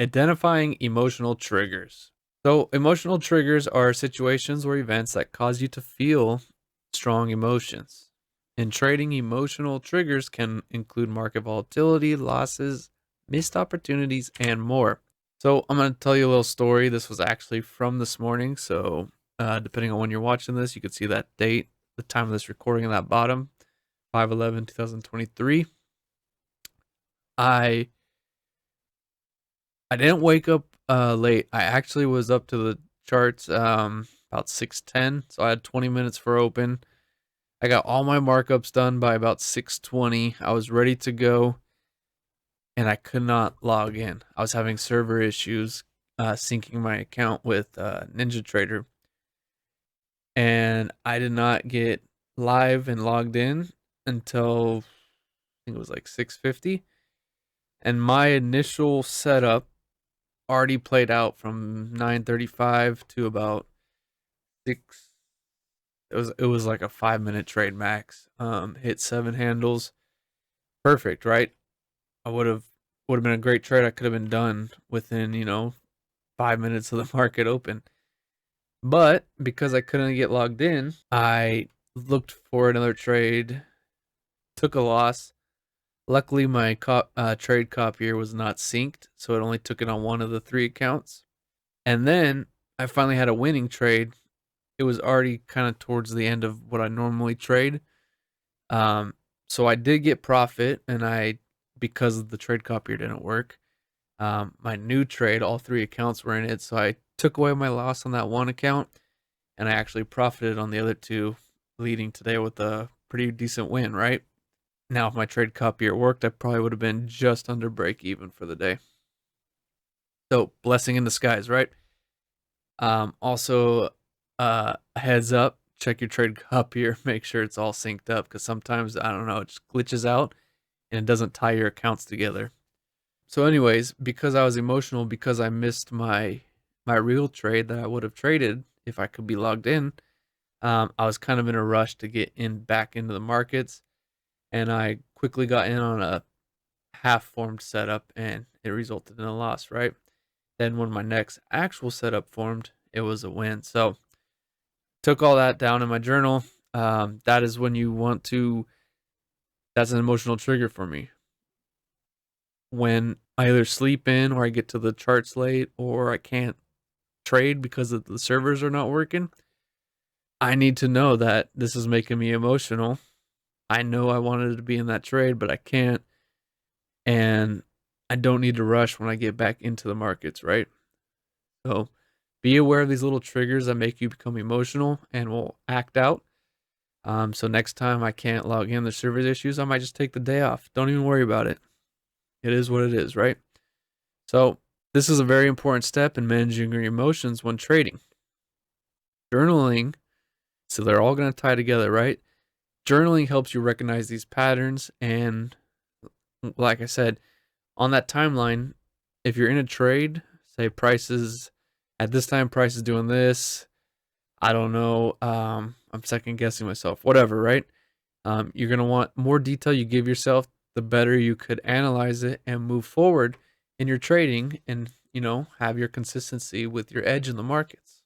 Identifying emotional triggers. So, emotional triggers are situations or events that cause you to feel strong emotions. In trading, emotional triggers can include market volatility, losses, missed opportunities, and more. So, I'm going to tell you a little story. This was actually from this morning. So, depending on when you're watching this, you could see that date, the time of this recording on that bottom, 5/11/2023. I I didn't wake up late. I actually was up to the charts about 6:10, so I had 20 minutes for open. I got all my markups done by about 6:20. I was ready to go and I could not log in. I was having server issues syncing my account with NinjaTrader, and I did not get live and logged in until I think it was like 6:50. And my initial setup already played out from 9:35 to about 6. It was like a 5-minute trade max. Hit 7 handles. Perfect, right? I would have been a great trade. I could have been done within, 5 minutes of the market open. But because I couldn't get logged in, I looked for another trade, took a loss. Luckily, my trade copier was not synced, so it only took it on one of the 3 accounts. And then I finally had a winning trade. It was already kind of towards the end of what I normally trade. Um, so I did get profit, and because the trade copier didn't work, my new trade, all 3 accounts were in it. So I took away my loss on that one account, and I actually profited on the other 2, leading today with a pretty decent win, right? Now, if my trade copier worked, I probably would have been just under break even for the day. So, blessing in disguise, right? Also, heads up, check your trade copier, make sure it's all synced up because sometimes, I don't know, it just glitches out and it doesn't tie your accounts together. So, anyways, because I was emotional, because I missed my real trade that I would have traded if I could be logged in, I was kind of in a rush to get in back into the markets, and I quickly got in on a half-formed setup, and it resulted in a loss, right? Then when my next actual setup formed, it was a win. So took all that down in my journal. That is when you want to. That's an emotional trigger for me. When I either sleep in, or I get to the charts late, or I can't trade because the servers are not working, I need to know that this is making me emotional. I know I wanted to be in that trade, but I can't, and I don't need to rush when I get back into the markets, right? So be aware of these little triggers that make you become emotional and will act out. So next time I can't log in, the server issues, I might just take the day off. Don't even worry about it. It is what it is, right? So this is a very important step in managing your emotions when trading. Journaling, so they're all going to tie together, right? Journaling helps you recognize these patterns. And like I said, on that timeline, if you're in a trade, say prices at this time, price is doing this. I don't know. I'm second guessing myself. Whatever, right? You're gonna want more detail you give yourself, the better you could analyze it and move forward in your trading, and have your consistency with your edge in the markets.